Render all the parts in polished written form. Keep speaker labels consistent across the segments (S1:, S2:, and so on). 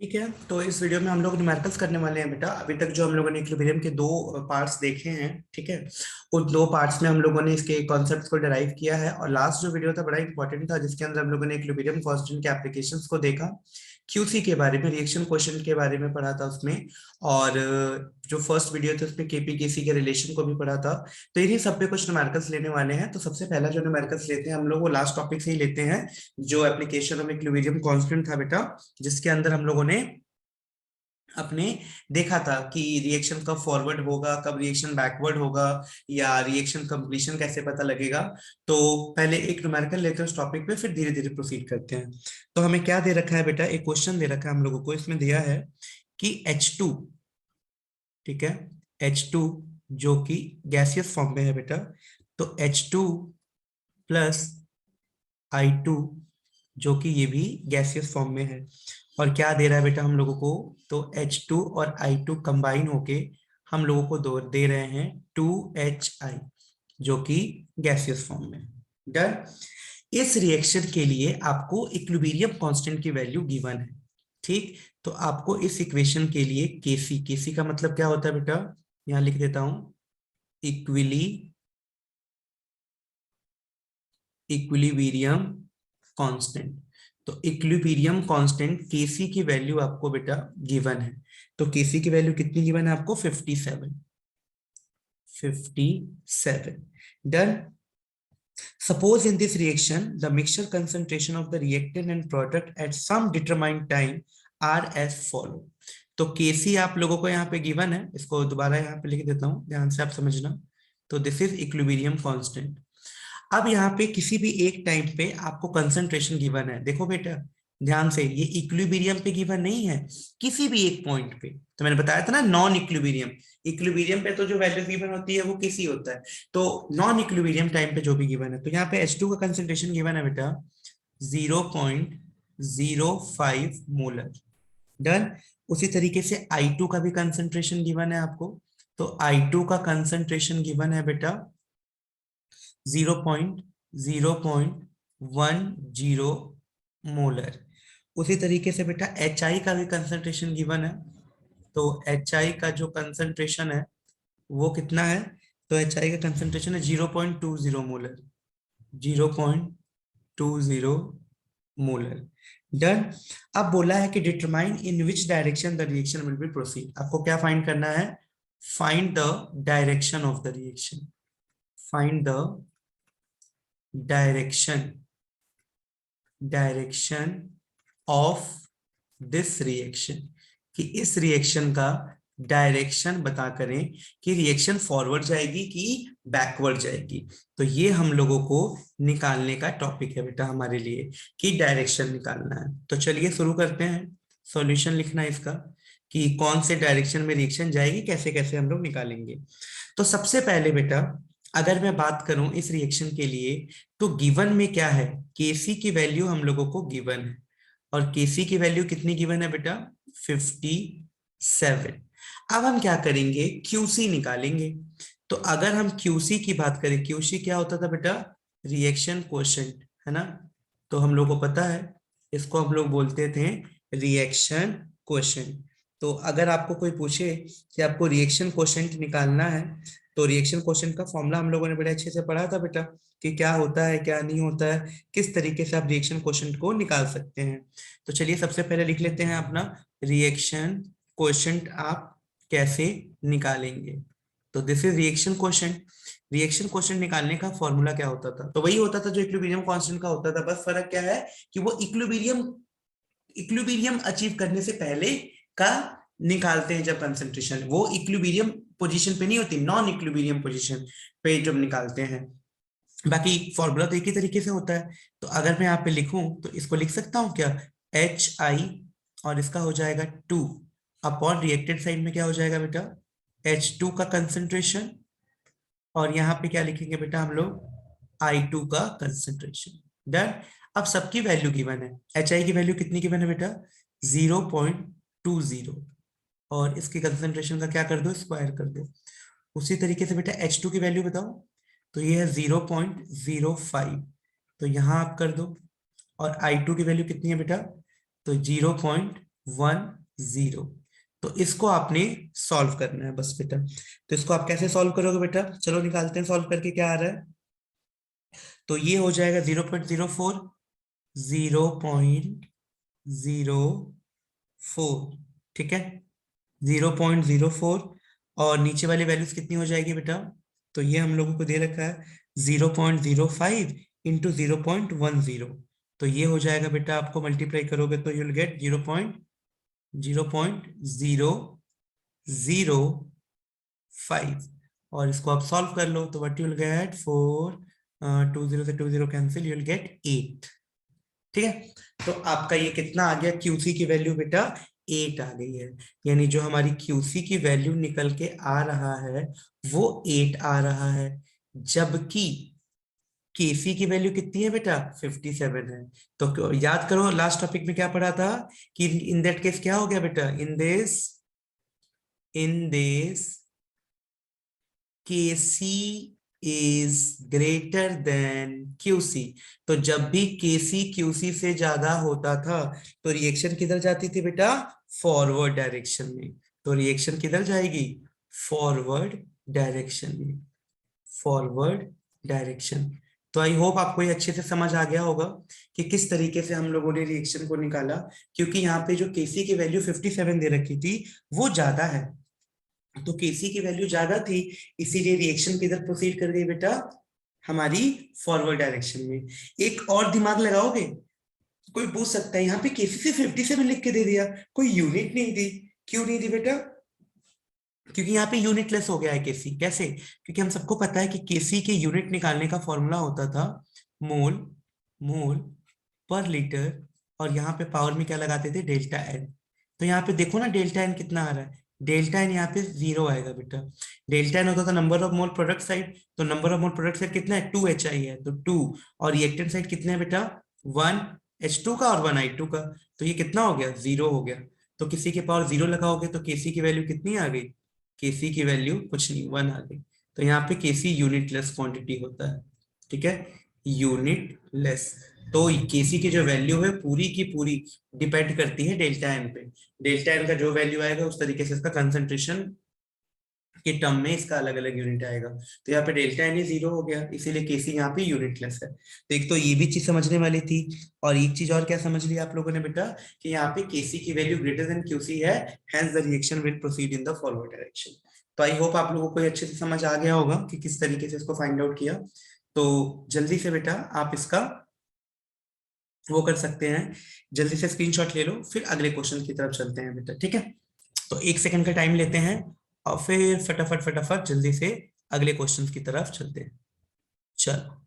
S1: ठीक है। तो इस वीडियो में हम लोग न्यूमेरिकल्स करने वाले हैं बेटा। अभी तक जो हम लोगों ने इक्विलिब्रियम के दो पार्ट्स देखे हैं, ठीक है। उन दो पार्ट्स में हम लोगों ने इसके कॉन्सेप्ट्स को डिराइव किया है, और लास्ट जो वीडियो था बड़ा इंपॉर्टेंट था, जिसके अंदर हम लोगों ने इक्विलिब्रियम कांस्टेंट के एप्लीकेशंस को देखा, क्यूसी के बारे में, रिएक्शन क्वेश्चन के बारे में पढ़ा था उसमें। और जो फर्स्ट वीडियो थे उसमें केपी केसी के रिलेशन को भी पढ़ा था। तो इन्हीं सब पे कुछ न्यूमेरिकल्स लेने वाले हैं। तो सबसे पहला जो न्यूमेरिकल्स लेते हैं हम लोग, वो लास्ट टॉपिक से ही लेते हैं, जो एप्लीकेशन ऑफ इक्विलिब्रियम कांस्टेंट था बेटा, जिसके अंदर हम लोगों ने अपने देखा था कि रिएक्शन कब फॉरवर्ड होगा, कब रिएक्शन बैकवर्ड होगा, या रिएक्शन कंप्लीशन कैसे पता लगेगा। तो पहले एक न्यूमेरिकल लेते हैं उस टॉपिक पे, फिर धीरे धीरे प्रोसीड करते हैं। तो हमें क्या दे रखा है बेटा, एक क्वेश्चन दे रखा है हम लोगों को। इसमें दिया है कि H2, ठीक है, H2 जो कि गैसियस फॉर्म में है बेटा, तो H2 प्लस I2 जो कि ये भी गैसियस फॉर्म में है। और क्या दे रहा है बेटा हम लोगों को, तो H2 और I2 कंबाइन होके हम लोगों को दो दे रहे हैं 2HI, जो कि गैसियस फॉर्म में है। डन। इस रिएक्शन के लिए आपको इक्विलिब्रियम कांस्टेंट की वैल्यू गिवन है, ठीक। तो आपको इस इक्वेशन के लिए केसी, केसी का मतलब क्या होता है बेटा, यहां लिख देता हूं, इक्विलिब्रियम कांस्टेंट। तो इक्विलिब्रियम कांस्टेंट केसी की वैल्यू आपको बेटा गिवन है। तो केसी की वैल्यू कितनी गिवन है आपको, 57, 57। Done. Suppose in this reaction the mixture concentration of the reactant and product at some determined time are as follow. तो केसी आप लोगों को यहाँ पे गिवन है, इसको दोबारा यहाँ पे लिख देता हूँ, ध्यान से आप समझना। तो दिस इज इक्विलिब्रियम कांस्टेंट। अब यहाँ पे किसी भी एक टाइम पे आपको कंसंट्रेशन गिवन है, देखो बेटा ध्यान से, ये इक्विलिब्रियम पे गिवन नहीं है, किसी भी एक पॉइंट पे। तो मैंने बताया था ना, नॉन इक्विलिब्रियम, इक्विलिब्रियम पे तो जो वैल्यू गिवन होती है वो किसी होता है। तो नॉन इक्विलिब्रियम टाइम पे जो भी गिवन है, तो यहाँ पे H2 का कंसंट्रेशन गिवन है बेटा 0.05 मोलर। डन। उसी तरीके से I2 का भी कंसंट्रेशन गिवन है आपको। तो I2 का कंसंट्रेशन गिवन है बेटा 0.10 मोलर। उसी तरीके से बेटा HI का भी कंसंट्रेशन गिवन है। तो HI का जो कंसंट्रेशन है वो कितना है, तो HI का कंसंट्रेशन है 0.20 मोलर, 0.20 मोलर। डन। अब बोला है कि determine in which direction the reaction will be proceed. आपको क्या फाइंड करना है, find the direction of the reaction, find the direction, direction of this reaction, कि इस रिएक्शन का डायरेक्शन बता करें कि रिएक्शन फॉरवर्ड जाएगी कि बैकवर्ड जाएगी। तो ये हम लोगों को निकालने का टॉपिक है बेटा हमारे लिए, कि डायरेक्शन निकालना है। तो चलिए शुरू करते हैं सॉल्यूशन लिखना इसका, कि कौन से डायरेक्शन में रिएक्शन जाएगी, कैसे कैसे हम लोग निकालेंगे। तो सबसे पहले बेटा अगर मैं बात करूं इस रिएक्शन के लिए, तो गिवन में क्या है, केसी की वैल्यू हम लोगों को गिवन है। और केसी की वैल्यू कितनी गिवन है बेटा, 57। अब हम क्या करेंगे, क्यूसी निकालेंगे। तो अगर हम क्यूसी की बात करें, क्यूसी क्या होता था बेटा, रिएक्शन कोशेंट, है ना। तो हम लोग को पता है, इसको हम लोग बोलते थे रिएक्शन कोशेंट। तो अगर आपको कोई पूछे कि आपको रिएक्शन कोशेंट निकालना है, तो रिएक्शन कोशेंट का फॉर्मूला हम लोगों ने बड़े अच्छे से पढ़ा था बेटा, कि क्या होता है क्या नहीं होता है, किस तरीके से आप रिएक्शन कोशेंट को निकाल सकते हैं। तो चलिए सबसे पहले लिख लेते हैं अपना रिएक्शन कोशेंट आप कैसे निकालेंगे। तो this is reaction quotient. Reaction quotient निकालने का फॉर्मूला क्या होता था, तो वही होता था जो इक्विलिब्रियम कांस्टेंट का होता था, बस फर्क क्या है कि वो इक्विलिब्रियम, इक्विलिब्रियम अचीव करने से पहले का निकालते हैं जब कंसंट्रेशन, वो इक्विलिब्रियम पोजीशन पे नहीं होती, नॉन इक्विलिब्रियम पोजीशन पे जब निकालते हैं। बाकी फॉर्मूला तो एक ही तरीके से होता है। तो अगर मैं यहाँ पे लिखूं तो इसको लिख सकता हूं क्या, HI, और इसका हो जाएगा 2 अपॉन रिएक्टेड साइड में क्या हो जाएगा बेटा, H2 का कंसंट्रेशन, और यहाँ पे क्या लिखेंगे बेटा हम लोग, I2 का कंसंट्रेशन। डन। अब सबकी वैल्यू गिवन है, HI की वैल्यू कितनी गिवन है बेटा, 0.20, और इसकी कंसंट्रेशन का क्या कर दो, स्क्वायर कर दो। उसी तरीके से बेटा H2 की वैल्यू बताओ, तो ये है 0.05, तो यहां आप कर दो। और I2 की वैल्यू कितनी है बेटा, तो 0.10। तो इसको आपने सॉल्व करना है बस बेटा। तो इसको आप कैसे सॉल्व करोगे बेटा, चलो निकालते हैं सॉल्व करके क्या आ रहा है। तो ये हो जाएगा 0.04, 0.04, ठीक है, 0.04। और नीचे वाली वैल्यूज कितनी हो जाएगी बेटा, तो ये हम लोगों को दे रखा है 0.05 इंटू 0.10। तो ये हो जाएगा बेटा, आपको मल्टीप्लाई करोगे तो यूल गेट 0.005। और इसको आप सॉल्व कर लो तो व्हाट यूल गेट 4, 20 से 20 कैंसिल, यूल गेट 8। ठीक है, तो आपका ये कितना आ गया, क्यूसी की वैल्यू बेटा 8 आ गई है। यानी जो हमारी क्यूसी की वैल्यू निकल के आ रहा है वो 8 आ रहा है, जबकि केसी की वैल्यू कितनी है बेटा 57 है। तो याद करो लास्ट टॉपिक में क्या पढ़ा था कि इन दैट केस क्या हो गया बेटा, in this KC is greater than QC. तो जब भी केसी क्यूसी से ज्यादा होता था तो रिएक्शन किधर जाती थी बेटा, फॉरवर्ड डायरेक्शन में। तो रिएक्शन किधर जाएगी, फॉरवर्ड डायरेक्शन में, फॉरवर्ड डायरेक्शन। तो आई होप आपको ये अच्छे से समझ आ गया होगा कि किस तरीके से हम लोगों ने रिएक्शन को निकाला। क्योंकि यहाँ पे जो केसी की वैल्यू 57 दे रखी थी वो ज्यादा है, तो केसी की वैल्यू ज्यादा थी, इसीलिए रिएक्शन किधर प्रोसीड कर गई बेटा, हमारी फॉरवर्ड डायरेक्शन में। एक और दिमाग लगाओगे, कोई पूछ सकता है यहाँ पे केसी से 57 लिख के दे दिया, कोई यूनिट नहीं दी, क्यों नहीं दी बेटा, क्योंकि यहाँ पे यूनिटलेस हो गया है केसी। कैसे, क्योंकि हम सबको पता है कि केसी के यूनिट निकालने का फॉर्मूला होता था मोल, मोल पर लीटर, और यहाँ पे पावर में क्या लगाते थे, डेल्टा एन। तो यहाँ पे देखो ना डेल्टा एन कितना आ रहा है, डेल्टा एन यहाँ पे 0 आएगा बेटा। डेल्टा एन होता था number of mole product side, तो number of mole product side कितना है, 2HI है तो 2। और रिएक्टेंट साइड कितने है बेटा, 1H2 का और 1I2 का। तो ये कितना हो गया, 0 हो गया। तो किसी के पावर 0 लगाओगे तो केसी की वैल्यू कितनी आ गई, केसी की वैल्यू कुछ नहीं 1 आ गई। तो यहाँ पे केसी यूनिटलेस क्वांटिटी होता है, ठीक है, यूनिटलेस। तो केसी की जो वैल्यू है पूरी की पूरी डिपेंड करती है डेल्टा एन पे। डेल्टा एन का जो वैल्यू आएगा उस तरीके से इसका कंसंट्रेशन के टर्म में इसका अलग अलग यूनिट आएगा। तो यहाँ पे डेल्टा एन ही 0 हो गया, इसीलिए केसी यहाँ पे यूनिटलेस है। तो एक तो ये भी चीज समझने वाली थी, और एक चीज और क्या समझ लिया आप लोगों ने बेटा, कि यहाँ पे केसी की वैल्यू ग्रेटर देन क्यूसी है, hence the reaction will proceed in the forward direction. तो आई होप आप लोगों को ये अच्छे से समझ आ गया होगा कि किस तरीके से इसको फाइंड आउट किया। तो जल्दी से बेटा आप इसका वो कर सकते हैं, जल्दी से स्क्रीनशॉट ले लो, फिर अगले क्वेश्चन की तरफ चलते हैं बेटा, ठीक है। तो 1 सेकंड का टाइम लेते हैं और फिर फटाफट फटाफट जल्दी से अगले क्वेश्चन की तरफ चलते हैं। चलो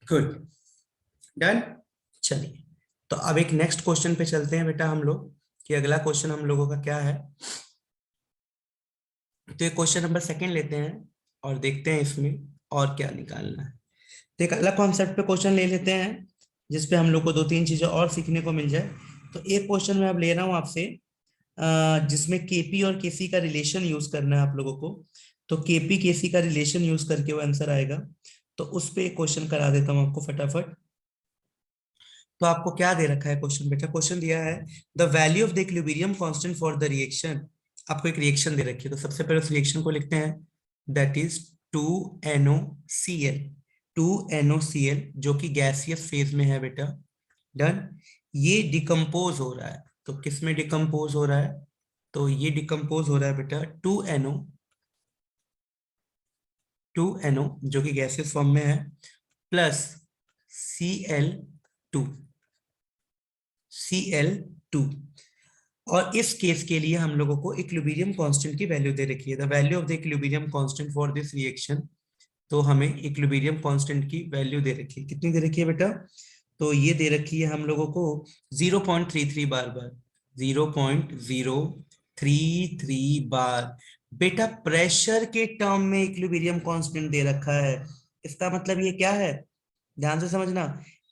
S1: गुड, डन। चलिए, तो अब एक नेक्स्ट क्वेश्चन पे चलते हैं बेटा हम लोग, कि अगला क्वेश्चन हम लोगों का क्या है। तो ये क्वेश्चन नंबर 2 लेते हैं और देखते हैं इसमें और क्या निकालना है। तो एक अलग कॉन्सेप्ट पे क्वेश्चन ले लेते हैं जिसपे हम लोग को 2-3 चीजें और सीखने को मिल जाए। तो एक क्वेश्चन मैं अब ले रहा हूँ आपसे, जिसमें केपी और केसी का रिलेशन यूज करना है आप लोगों को। तो केपी केसी का रिलेशन यूज करके वो आंसर आएगा। तो उस पे एक क्वेश्चन करा देता हूँ आपको फटाफट। तो आपको क्या दे रखा है क्वेश्चन बेटा, क्वेश्चन दिया है the value of the equilibrium constant for the reaction. आपको एक रिएक्शन दे रखी है, तो सबसे पहले उस रिएक्शन को लिखते हैं, दैट इज 2NOCl, 2NOCl जो कि गैसियस फेज में है बेटा। डन। ये डिकम्पोज हो रहा है, तो किस में डिकम्पोज हो रहा है, तो ये डिकम्पोज हो रहा है बेटा 2NO जो कि गैसियस फॉर्म में है, प्लस Cl2, Cl2। और इस केस के लिए हम लोगों को इक्विलिब्रियम कांस्टेंट की वैल्यू दे रखी है, the value of the equilibrium constant for this reaction. तो हमें इक्विलिब्रियम कांस्टेंट की वैल्यू दे रखी है, कितनी दे रखी है बेटा, तो ये दे रखी है हम लोगों को 0.33 बार, 0.033 बार। बेटा प्रेशर के टर्म में इक्विलिब्रियम कांस्टेंट दे रखा है, इसका मतलब ये क्या है, ध्यान से समझना।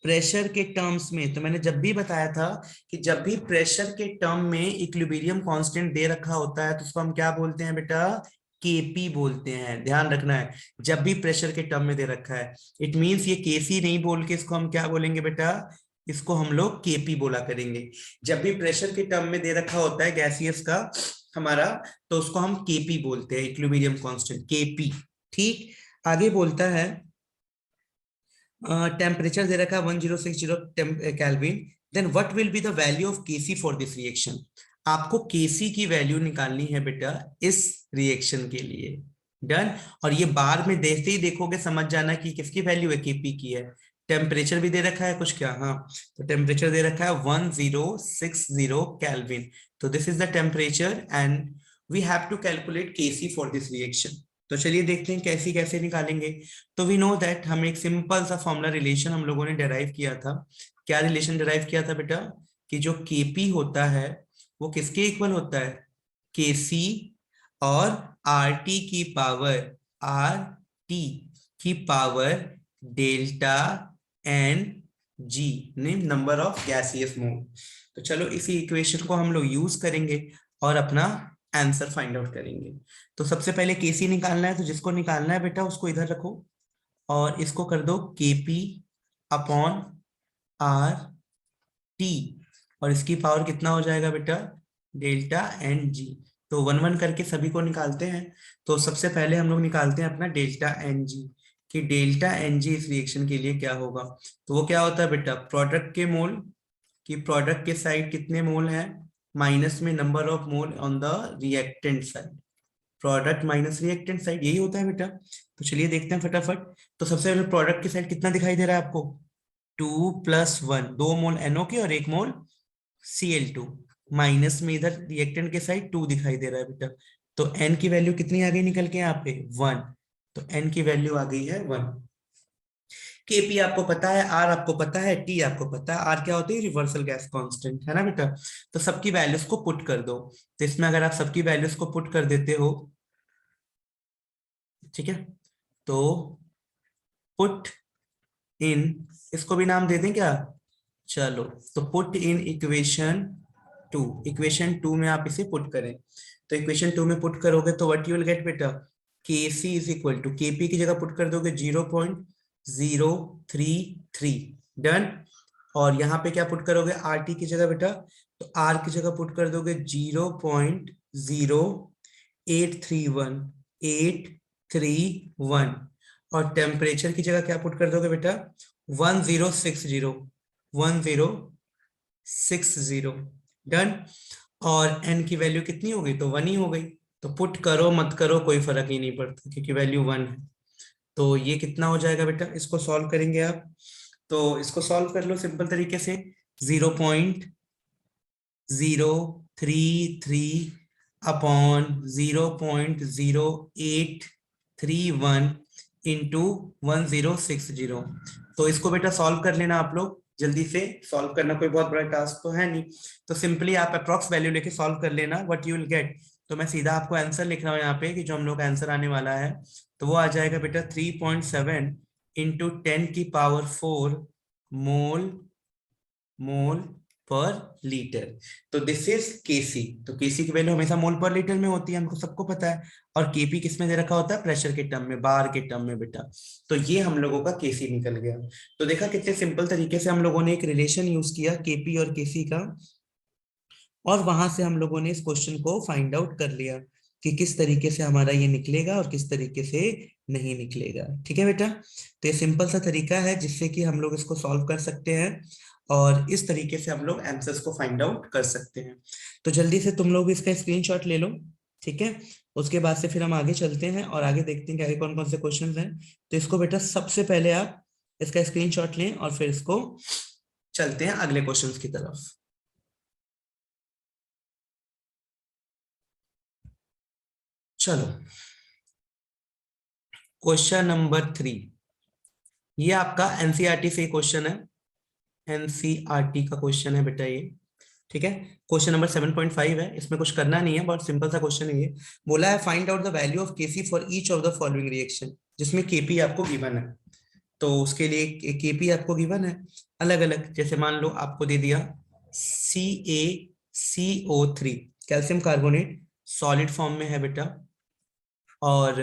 S1: प्रेशर के टर्म्स में, तो मैंने जब भी बताया था कि जब भी प्रेशर के टर्म में इक्विलिब्रियम कांस्टेंट दे रखा होता है तो उसको हम क्या बोलते हैं बेटा, केपी बोलते हैं, ध्यान रखना है। जब भी प्रेशर के टर्म में दे रखा है, इट मींस ये केसी नहीं बोल के इसको हम क्या बोलेंगे बेटा, इसको हम लोग केपी बोला करेंगे। जब भी प्रेशर के टर्म में दे रखा होता है गैसियस का हमारा, तो उसको हम केपी बोलते हैं, इक्विलिब्रियम कांस्टेंट केपी। ठीक, आगे बोलता है टेम्परेचर दे रखा है 1060 kelvin, then what will be the value of KC for this reaction. आपको केसी की वैल्यू निकालनी है बेटा इस रिएक्शन के लिए। डन। और ये बार में देखते ही देखोगे समझ जाना कि किसकी वैल्यू है, केपी की है। टेम्परेचर भी दे रखा है कुछ क्या, हाँ, तो टेम्परेचर दे रखा है 1060 केल्विन। तो this is the temperature and we have to calculate KC for this reaction. तो चलिए देखते हैं कैसे कैसे निकालेंगे। तो वी नो दैट हम एक सिंपल सा फॉर्मूला रिलेशन हम लोगों ने डेराइव किया था। क्या रिलेशन डेराइव किया था बेटा, कि जो केपी होता है वो किसके इक्वल होता है, केसी और आर टी की पावर, आर टी की power delta N G, number of gaseous mole. तो चलो इसी इक्वेशन को हम लोग यूज करेंगे और अपना आंसर फाइंड आउट करेंगे। तो सबसे पहले केसी निकालना है, तो जिसको निकालना है बेटा उसको इधर रखो और इसको कर दो केपी अपॉन आर टी, और इसकी पावर कितना हो जाएगा बेटा, डेल्टा एन जी। तो वन वन करके सभी को निकालते हैं। तो सबसे पहले हम लोग निकालते हैं अपना डेल्टा एन जी, कि डेल्टा एन जी इस रिएक्शन के लिए क्या होगा। तो वो क्या होता है बेटा, प्रोडक्ट के मोल, कि प्रोडक्ट के साइड कितने मोल हैं, माइनस में number of mole on the reactant side, product minus reactant side, यही होता है बेटा। तो चलिए देखते हैं फटाफट। तो सबसे पहले प्रोडक्ट की साइड कितना दिखाई दे रहा है आपको, 2+1, 2 मोल NO के और 1 मोल Cl2, माइनस में इधर रिएक्टेंट के साइड 2 दिखाई दे रहा है बेटा। तो N की वैल्यू कितनी आ गई निकल के यहाँ पे, 1। तो N की वैल्यू आ गई है 1। केपी आपको पता है, आर आपको पता है, टी आपको पता है। आर क्या होती है, रिवर्सल गैस कांस्टेंट, है ना बेटा। तो सबकी वैल्यूज को पुट कर दो। तो इसमें अगर आप सबकी वैल्यूज को पुट कर देते हो, ठीक है, तो पुट इन, इसको भी नाम दे दें क्या, चलो, तो पुट इन इक्वेशन 2, इक्वेशन 2 में आप इसे पुट करें। तो इक्वेशन 2 में पुट करोगे तो व्हाट यू विल गेट बेटा, के सी इज इक्वल टू, केपी की जगह पुट कर दोगे 0.033, डन। और यहाँ पे क्या पुट करोगे, आर टी की जगह बेटा, तो आर की जगह पुट कर दोगे 0.0831, और टेम्परेचर की जगह क्या पुट कर दोगे बेटा, 1060, डन। और n की वैल्यू कितनी हो गई, तो 1 ही हो गई। तो पुट करो मत करो कोई फर्क ही नहीं पड़ता क्योंकि वैल्यू 1 है। तो ये कितना हो जाएगा बेटा, इसको सॉल्व करेंगे आप। तो इसको सॉल्व कर लो सिंपल तरीके से, 0.033 अपॉन 0.0831 इंटू 1060। तो इसको बेटा सॉल्व कर लेना आप लोग जल्दी से, सॉल्व करना कोई बहुत बड़ा टास्क तो है नहीं। तो सिंपली आप अप्रॉक्स वैल्यू लेके सॉल्व कर लेना, व्हाट यू विल गेट। तो मैं सीधा आपको आंसर लिख रहा हूँ यहाँ पे कि जो हम लोग का आंसर आने वाला है, तो वो आ जाएगा बेटा 3.7 इंटू 10⁴ मोल मोल पर लीटर। तो दिस इज केसी। तो केसी की वैल्यू हमेशा मोल पर लीटर में होती है, हमको सबको पता है। और केपी किस में दे रखा होता है, प्रेशर के टर्म में, बार के टर्म में बेटा। तो ये हम लोगों का केसी निकल गया। तो देखा कितने सिंपल तरीके से हम लोगों ने एक रिलेशन यूज किया केपी और केसी का, और वहां से हम लोगों ने इस क्वेश्चन को फाइंड आउट कर लिया कि किस तरीके से हमारा ये निकलेगा और किस तरीके से नहीं निकलेगा। ठीक है बेटा, तो ये सिंपल सा तरीका है जिससे कि हम लोग इसको सॉल्व कर सकते हैं और इस तरीके से हम लोग आंसर्स को फाइंड आउट कर सकते हैं। तो जल्दी से तुम लोग इसका स्क्रीनशॉट ले लो, ठीक है। उसके बाद से फिर हम आगे चलते हैं और आगे देखते हैं कि आगे कौन कौन से क्वेश्चन हैं। तो इसको बेटा सबसे पहले आप इसका स्क्रीनशॉट लें और फिर इसको चलते हैं अगले क्वेश्चन की तरफ। चलो, क्वेश्चन नंबर 3, ये आपका एनसीईआरटी से क्वेश्चन है, एनसीईआरटी का क्वेश्चन है बेटा ये, ठीक है। क्वेश्चन नंबर 7.5 है, इसमें कुछ करना नहीं है, बहुत सिंपल सा क्वेश्चन है ये। बोला है find out the value of KC for each of the following reaction, जिसमें केपी आपको गिवन है। तो उसके लिए केपी आपको गिवन है अलग अलग, जैसे मान लो आपको दे दिया CaCO3, calcium carbonate, solid form में है बेटा, और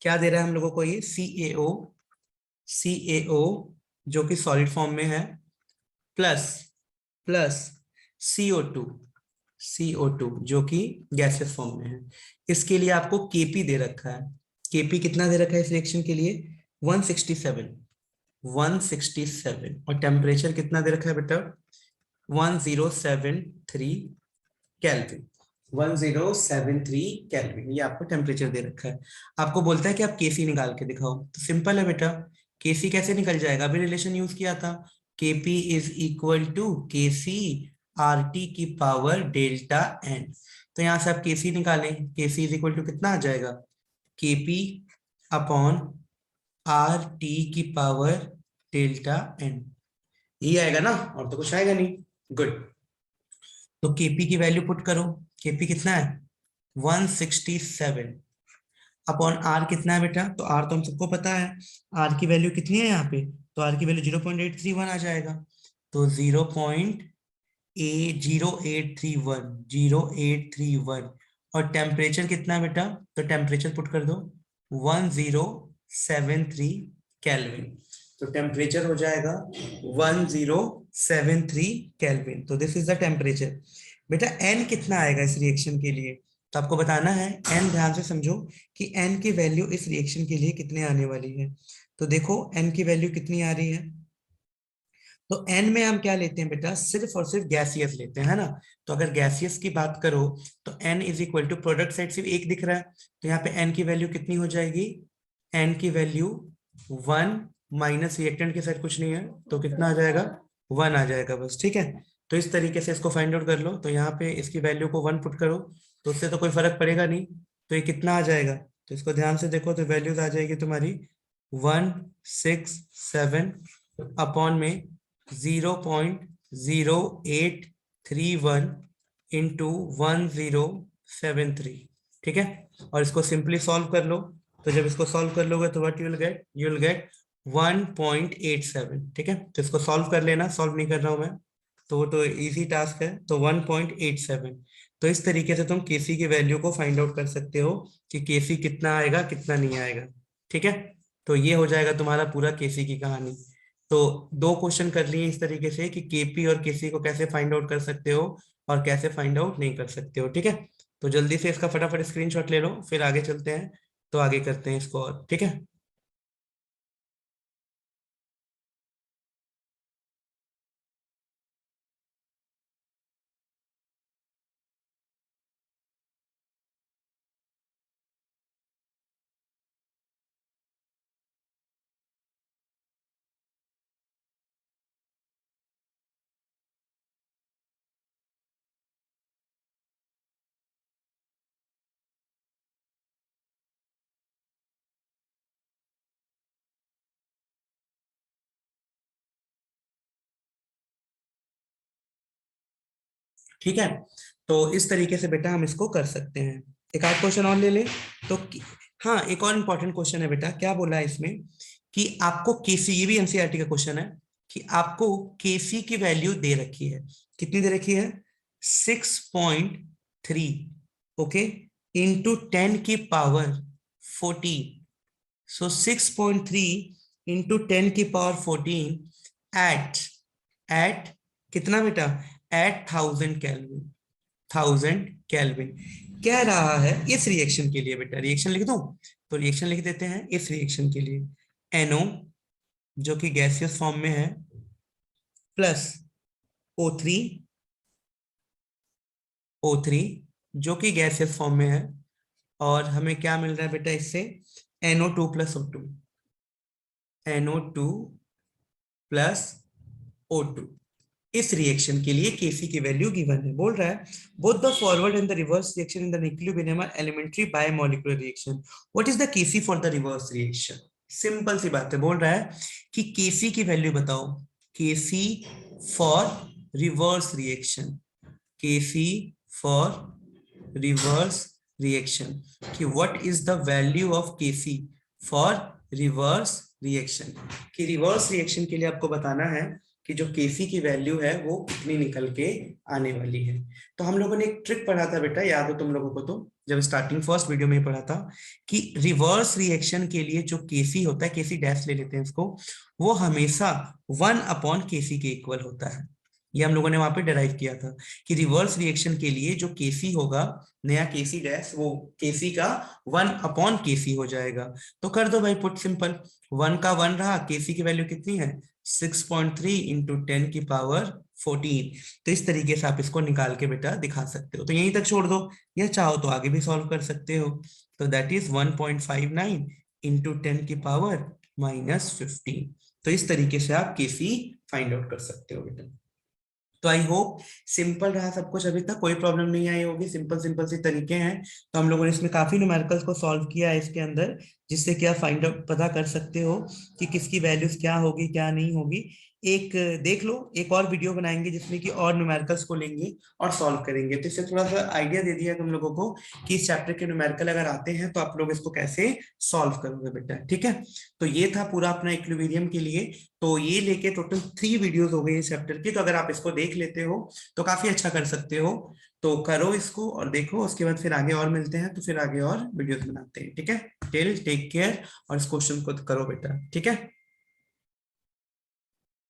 S1: क्या दे रहा है हम लोगों को ये CaO, CaO जो कि सॉलिड फॉर्म में है, प्लस प्लस CO2, CO2 जो कि गैसियस फॉर्म में है। इसके लिए आपको Kp दे रखा है। Kp कितना दे रखा है इस रिएक्शन के लिए? 167, 167। और टेम्परेचर कितना दे रखा है बेटा? 1073 केल्विन, 1073 केल्विन, ये आपको टेम्परेचर दे रखा है। आपको बोलता है कि आप केसी निकाल के दिखाओ, तो सिंपल है बेटा, केसी कैसे निकल जाएगा? अभी रिलेशन यूज किया था, KP is equal to KC RT की पावर डेल्टा एन। तो यहां से आप केसी निकालें, केसी इज इक्वल टू कितना आ जाएगा? केपी अपॉन आर टी की पावर डेल्टा एन, ये आएगा ना, और तो कुछ आएगा नहीं। गुड। तो केपी की वैल्यू पुट करो, केपी कितना है? 167 अपॉन आर कितना है बेटा? तो आर तो हम सबको पता है, आर की वैल्यू कितनी है यहाँ पे? तो आर की वैल्यू 0.831 आ जाएगा। तो 0.0831 और टेम्परेचर कितना है बेटा? तो टेम्परेचर पुट कर दो 1073 केल्विन। तो टेम्परेचर हो जाएगा 1073 केल्विन। तो दिस इज द टेम्परेचर। बेटा एन कितना आएगा इस रिएक्शन के लिए? तो आपको बताना है एन, ध्यान से समझो कि एन की वैल्यू इस रिएक्शन के लिए कितने आने वाली है। तो देखो एन की वैल्यू कितनी आ रही है। तो एन में हम क्या लेते हैं बेटा? सिर्फ और सिर्फ गैसियस लेते हैं, है ना। तो अगर गैसियस की बात करो तो N is equal to, product side सिर्फ एक दिख रहा है, तो यहाँ पे एन की वैल्यू कितनी हो जाएगी? एन की वैल्यू 1 माइनस रिएक्टेंट के साथ कुछ नहीं है, तो कितना आ जाएगा? 1 आ जाएगा बस, ठीक है। तो इस तरीके से इसको फाइंड आउट कर लो। तो यहाँ पे इसकी वैल्यू को 1 पुट करो, तो उससे तो कोई फर्क पड़ेगा नहीं। तो ये कितना आ जाएगा? तो इसको ध्यान से देखो, तो वैल्यूज आ जाएगी तुम्हारी 167 अपॉन में 0.0831 इंटू 1073, ठीक है। और इसको सिंपली सॉल्व कर लो। तो जब इसको सॉल्व कर लोगे तो what you will get? You will get 1.87, ठीक है। तो इसको सॉल्व कर लेना, सॉल्व नहीं कर रहा हूं मैं, तो वो तो इजी टास्क है। तो 1.87। तो इस तरीके से तुम केसी की वैल्यू को फाइंड आउट कर सकते हो कि केसी कितना आएगा कितना नहीं आएगा, ठीक है। तो ये हो जाएगा तुम्हारा पूरा केसी की कहानी। तो 2 क्वेश्चन कर लिए इस तरीके से कि केपी और केसी को कैसे फाइंड आउट कर सकते हो और कैसे फाइंड आउट नहीं कर सकते हो, ठीक है। तो जल्दी से इसका फटाफट स्क्रीनशॉट ले लो, फिर आगे चलते हैं। तो आगे करते हैं इसको, और ठीक है। ठीक है, तो इस तरीके से बेटा हम इसको कर सकते हैं। एक आध क्वेश्चन और ले ले। तो हाँ, एक और इंपॉर्टेंट क्वेश्चन है बेटा, क्या बोला है इसमें कि आपको केसी, ये भी एनसीईआरटी का क्वेश्चन है, कि आपको केसी की वैल्यू दे रखी है। कितनी दे रखी है? 6.3, ओके, इंटू 10 की पावर 14। सो 6.3 इंटू 10 की पावर 14 एट कितना बेटा? At 1000 kelvin, 1000 kelvin. कह रहा है इस रिएक्शन के लिए बेटा, रिएक्शन लिख दूं? तो रिएक्शन लिख देते हैं इस रिएक्शन के लिए, एनओ जो कि गैसियस फॉर्म में है, प्लस O3, O3 जो कि गैसियस फॉर्म में है, और हमें क्या मिल रहा है बेटा इससे? NO2 plus O2, NO2 plus O2। इस रिएक्शन के लिए Kc की वैल्यू गिवन है। बोल रहा है both the forward and the reverse reaction in the न्यूक्लियोबिनम are elementary bimolecular reaction, what is the Kc for the reverse reaction? Simple सी बात है, बोल रहा है कि Kc की वैल्यू बताओ, Kc for reverse reaction, Kc for reverse reaction, कि what is the value of Kc for reverse reaction. कि रिवर्स रिएक्शन के लिए आपको बताना है कि जो Kc की वैल्यू है वो कितनी निकल के आने वाली है। तो हम लोगों ने एक ट्रिक पढ़ा था बेटा, याद हो तुम लोगों को? तो जब स्टार्टिंग फर्स्ट वीडियो में ही पढ़ा था कि रिवर्स रिएक्शन के लिए जो केसी होता है, केसी डैश ले लेते हैं इसको, वो हमेशा 1/केसी के इक्वल होता है। ये हम लोगों ने वहां पे डिराइव किया था कि रिवर्स रिएक्शन के लिए जो केसी होगा, नया केसी डैश, वो केसी का 1/केसी हो जाएगा। तो कर दो भाई पुट सिंपल, 1 का 1 रहा, केसी की वैल्यू कितनी है 6.3 इंटू 10 की पावर 14। तो इस तरीके से आप इसको निकाल के बेटा दिखा सकते हो। तो यहीं तक छोड़ दो, या चाहो तो आगे भी सॉल्व कर सकते हो। तो दैट इज 1.59 इंटू 10 की पावर -15। तो इस तरीके से आप केसी फाइंड आउट कर सकते हो बेटा। तो आई होप सिंपल रहा सब कुछ, अभी तक कोई प्रॉब्लम नहीं आई होगी, सिंपल सिंपल सी तरीके हैं। तो हम लोगों ने इसमें काफी न्यूमेरिकल्स को सॉल्व किया है इसके अंदर, जिससे कि आप फाइंड आउट पता कर सकते हो कि किसकी वैल्यूज क्या होगी क्या नहीं होगी। एक देख लो, एक और वीडियो बनाएंगे जिसमें कि और न्यूमेरिकल्स को लेंगे और सॉल्व करेंगे। तो इससे थोड़ा सा आइडिया दे दिया तुम लोगों को कि इस चैप्टर के न्यूमेरिकल अगर आते हैं तो आप लोग इसको कैसे सॉल्व करोगे बेटा, ठीक है। तो ये था पूरा अपना इक्विलिब्रियम के लिए। तो ये लेके टोटल 3 वीडियोस हो गई इस चैप्टर की। तो अगर आप इसको देख लेते हो तो काफी अच्छा कर सकते हो। तो करो इसको और देखो, उसके बाद फिर आगे और मिलते हैं, तो फिर आगे और वीडियोस बनाते हैं, ठीक है। टिल टेक केयर, और इस क्वेश्चन को करो बेटा, ठीक है।